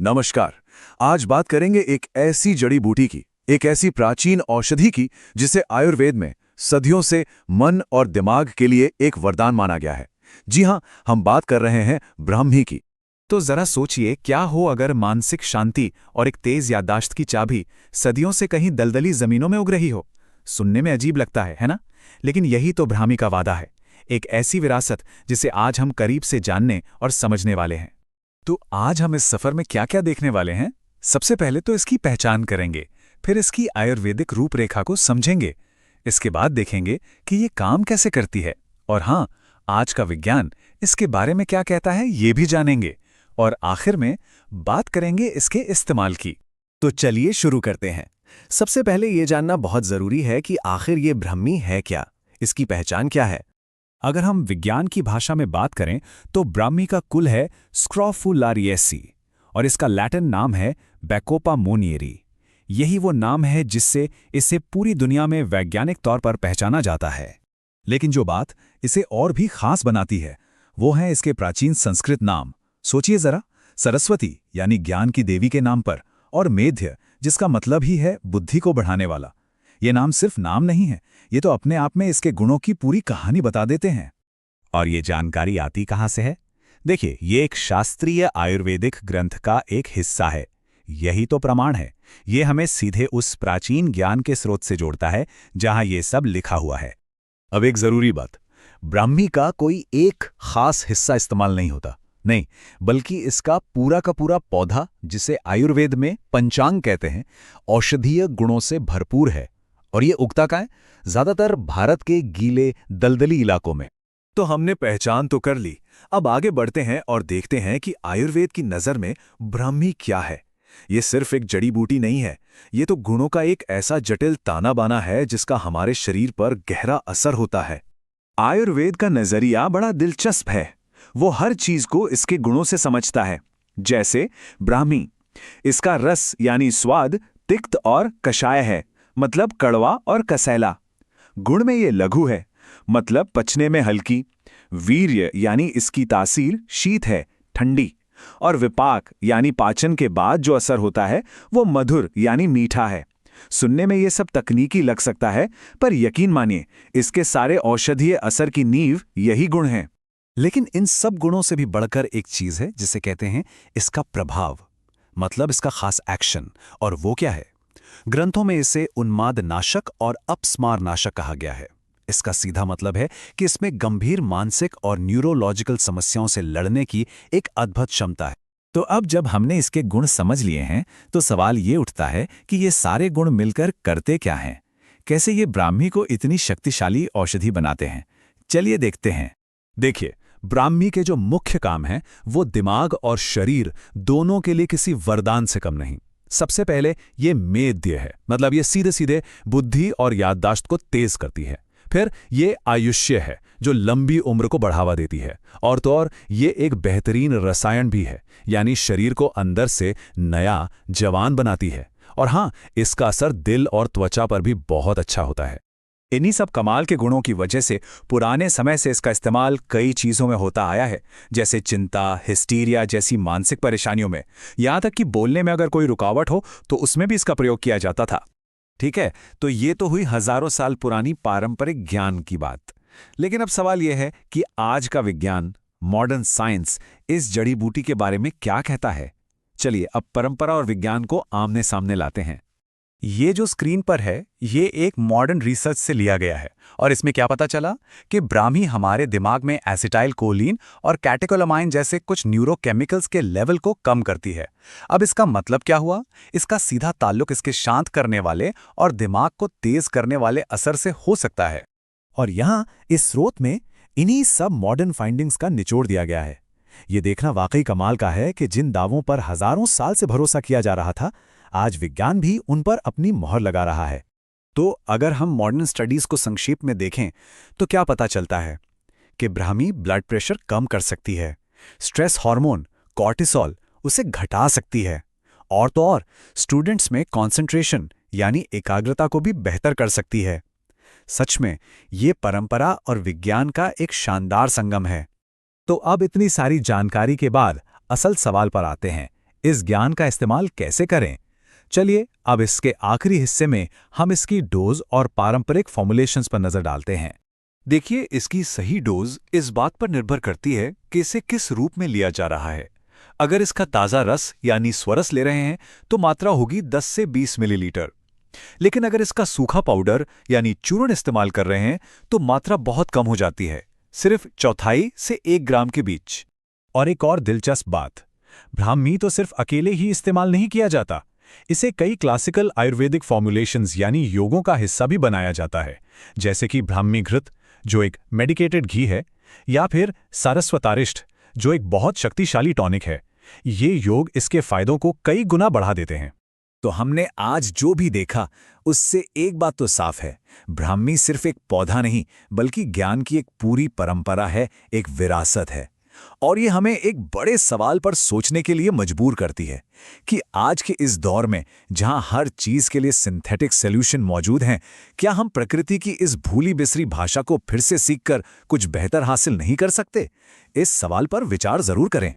नमस्कार। आज बात करेंगे एक ऐसी जड़ी बूटी की, एक ऐसी प्राचीन औषधि की जिसे आयुर्वेद में सदियों से मन और दिमाग के लिए एक वरदान माना गया है। जी हाँ, हम बात कर रहे हैं ब्राह्मी की। तो जरा सोचिए, क्या हो अगर मानसिक शांति और एक तेज याददाश्त की चाबी सदियों से कहीं दलदली जमीनों में उग रही हो। सुनने में अजीब लगता है ना? लेकिन यही तो ब्राह्मी का वादा है, एक ऐसी विरासत जिसे आज हम करीब से जानने और समझने वाले हैं। तो आज हम इस सफर में क्या क्या देखने वाले हैं? सबसे पहले तो इसकी पहचान करेंगे, फिर इसकी आयुर्वेदिक रूपरेखा को समझेंगे। इसके बाद देखेंगे कि ये काम कैसे करती है, और हाँ, आज का विज्ञान इसके बारे में क्या कहता है ये भी जानेंगे। और आखिर में बात करेंगे इसके इस्तेमाल की। तो चलिए शुरू करते हैं। सबसे पहले ये जानना बहुत जरूरी है कि आखिर ये ब्राह्मी है क्या, इसकी पहचान क्या है। अगर हम विज्ञान की भाषा में बात करें तो ब्राह्मी का कुल है स्क्रोफुलारिएसी और इसका लैटिन नाम है बैकोपा मोनिएरी। यही वो नाम है जिससे इसे पूरी दुनिया में वैज्ञानिक तौर पर पहचाना जाता है। लेकिन जो बात इसे और भी खास बनाती है वो है इसके प्राचीन संस्कृत नाम। सोचिए जरा, सरस्वती यानी ज्ञान की देवी के नाम पर, और मेध्य जिसका मतलब ही है बुद्धि को बढ़ाने वाला। ये नाम सिर्फ नाम नहीं है, ये तो अपने आप में इसके गुणों की पूरी कहानी बता देते हैं। और ये जानकारी आती कहाँ से है? देखिए, ये एक शास्त्रीय आयुर्वेदिक ग्रंथ का एक हिस्सा है। यही तो प्रमाण है। ये हमें सीधे उस प्राचीन ज्ञान के स्रोत से जोड़ता है जहां ये सब लिखा हुआ है। अब एक जरूरी बात, ब्राह्मी का कोई एक खास हिस्सा इस्तेमाल नहीं होता, नहीं, बल्कि इसका पूरा का पूरा पौधा, जिसे आयुर्वेद में पंचांग कहते हैं, औषधीय गुणों से भरपूर है। और ये उगता कहाँ है? ज्यादातर भारत के गीले दलदली इलाकों में। तो हमने पहचान तो कर ली, अब आगे बढ़ते हैं और देखते हैं कि आयुर्वेद की नज़र में ब्राह्मी क्या है। ये सिर्फ एक जड़ी बूटी नहीं है, ये तो गुणों का एक ऐसा जटिल ताना बाना है जिसका हमारे शरीर पर गहरा असर होता है। आयुर्वेद का नजरिया बड़ा दिलचस्प है। वो हर चीज को इसके गुणों से समझता है। जैसे ब्राह्मी, इसका रस यानी स्वाद तिक्त और कषाय है, मतलब कड़वा और कसैला। गुण में ये लघु है, मतलब पचने में हल्की। वीर्य यानी इसकी तासीर शीत है, ठंडी। और विपाक यानी पाचन के बाद जो असर होता है वो मधुर यानी मीठा है। सुनने में ये सब तकनीकी लग सकता है, पर यकीन मानिए, इसके सारे औषधीय असर की नींव यही गुण हैं। लेकिन इन सब गुणों से भी बढ़कर एक चीज है जिसे कहते हैं इसका प्रभाव, मतलब इसका खास एक्शन। और वो क्या है? ग्रंथों में इसे उन्माद नाशक और अपस्मार नाशक कहा गया है। इसका सीधा मतलब है कि इसमें गंभीर मानसिक और न्यूरोलॉजिकल समस्याओं से लड़ने की एक अद्भुत क्षमता है। तो अब जब हमने इसके गुण समझ लिए हैं तो सवाल ये उठता है कि ये सारे गुण मिलकर करते क्या हैं? कैसे ये ब्राह्मी को इतनी शक्तिशाली औषधि बनाते हैं? चलिए देखते हैं। देखिए, ब्राह्मी के जो मुख्य काम हैं वो दिमाग और शरीर दोनों के लिए किसी वरदान से कम नहीं। सबसे पहले ये मेद्य है, मतलब ये सीधे सीधे बुद्धि और याददाश्त को तेज करती है। फिर ये आयुष्य है, जो लंबी उम्र को बढ़ावा देती है। और तो और ये एक बेहतरीन रसायन भी है, यानी शरीर को अंदर से नया जवान बनाती है। और हाँ, इसका असर दिल और त्वचा पर भी बहुत अच्छा होता है। इन्हीं सब कमाल के गुणों की वजह से पुराने समय से इसका इस्तेमाल कई चीज़ों में होता आया है, जैसे चिंता, हिस्टीरिया जैसी मानसिक परेशानियों में। यहाँ तक कि बोलने में अगर कोई रुकावट हो तो उसमें भी इसका प्रयोग किया जाता था। ठीक है, तो ये तो हुई हजारों साल पुरानी पारंपरिक ज्ञान की बात। लेकिन अब सवाल यह है कि आज का विज्ञान, मॉडर्न साइंस, इस जड़ी बूटी के बारे में क्या कहता है। चलिए अब परंपरा और विज्ञान को आमने सामने लाते हैं। ये जो स्क्रीन पर है, ये एक मॉडर्न रिसर्च से लिया गया है। और इसमें क्या पता चला कि ब्राह्मी हमारे दिमाग में एसिटाइल कोलिन और कैटेकोलामाइन जैसे कुछ न्यूरोकेमिकल्स के लेवल को कम करती है। अब इसका मतलब क्या हुआ? इसका सीधा ताल्लुक इसके शांत करने वाले और दिमाग को तेज करने वाले असर से हो सकता है। और यहाँ इस स्रोत में इन्हीं सब मॉडर्न फाइंडिंग्स का निचोड़ दिया गया है। ये देखना वाकई कमाल का है कि जिन दावों पर हजारों साल से भरोसा किया जा रहा था, आज विज्ञान भी उन पर अपनी मोहर लगा रहा है। तो अगर हम मॉडर्न स्टडीज को संक्षेप में देखें तो क्या पता चलता है कि ब्राह्मी ब्लड प्रेशर कम कर सकती है, स्ट्रेस हार्मोन कॉर्टिसोल उसे घटा सकती है, और तो और स्टूडेंट्स में कंसंट्रेशन यानी एकाग्रता को भी बेहतर कर सकती है। सच में ये परंपरा और विज्ञान का एक शानदार संगम है। तो अब इतनी सारी जानकारी के बाद असल सवाल पर आते हैं, इस ज्ञान का इस्तेमाल कैसे करें? चलिए अब इसके आखिरी हिस्से में हम इसकी डोज और पारंपरिक फॉर्मुलेशंस पर नजर डालते हैं। देखिए, इसकी सही डोज इस बात पर निर्भर करती है कि इसे किस रूप में लिया जा रहा है। अगर इसका ताज़ा रस यानी स्वरस ले रहे हैं तो मात्रा होगी 10 से 20 मिलीलीटर। लेकिन अगर इसका सूखा पाउडर यानी चूर्ण इस्तेमाल कर रहे हैं तो मात्रा बहुत कम हो जाती है, सिर्फ चौथाई से 1 ग्राम के बीच। और एक और दिलचस्प बात, ब्राह्मी तो सिर्फ अकेले ही इस्तेमाल नहीं किया जाता, इसे कई क्लासिकल आयुर्वेदिक फॉर्मुलेशंस यानी योगों का हिस्सा भी बनाया जाता है, जैसे कि ब्राह्मी घृत जो एक मेडिकेटेड घी है, या फिर सारस्वतारिष्ठ जो एक बहुत शक्तिशाली टॉनिक है। ये योग इसके फायदों को कई गुना बढ़ा देते हैं। तो हमने आज जो भी देखा उससे एक बात तो साफ है, ब्राह्मी सिर्फ एक पौधा नहीं बल्कि ज्ञान की एक पूरी परंपरा है, एक विरासत है। और ये हमें एक बड़े सवाल पर सोचने के लिए मजबूर करती है कि आज के इस दौर में जहां हर चीज के लिए सिंथेटिक सॉल्यूशन मौजूद हैं, क्या हम प्रकृति की इस भूली बिसरी भाषा को फिर से सीखकर कुछ बेहतर हासिल नहीं कर सकते? इस सवाल पर विचार जरूर करें।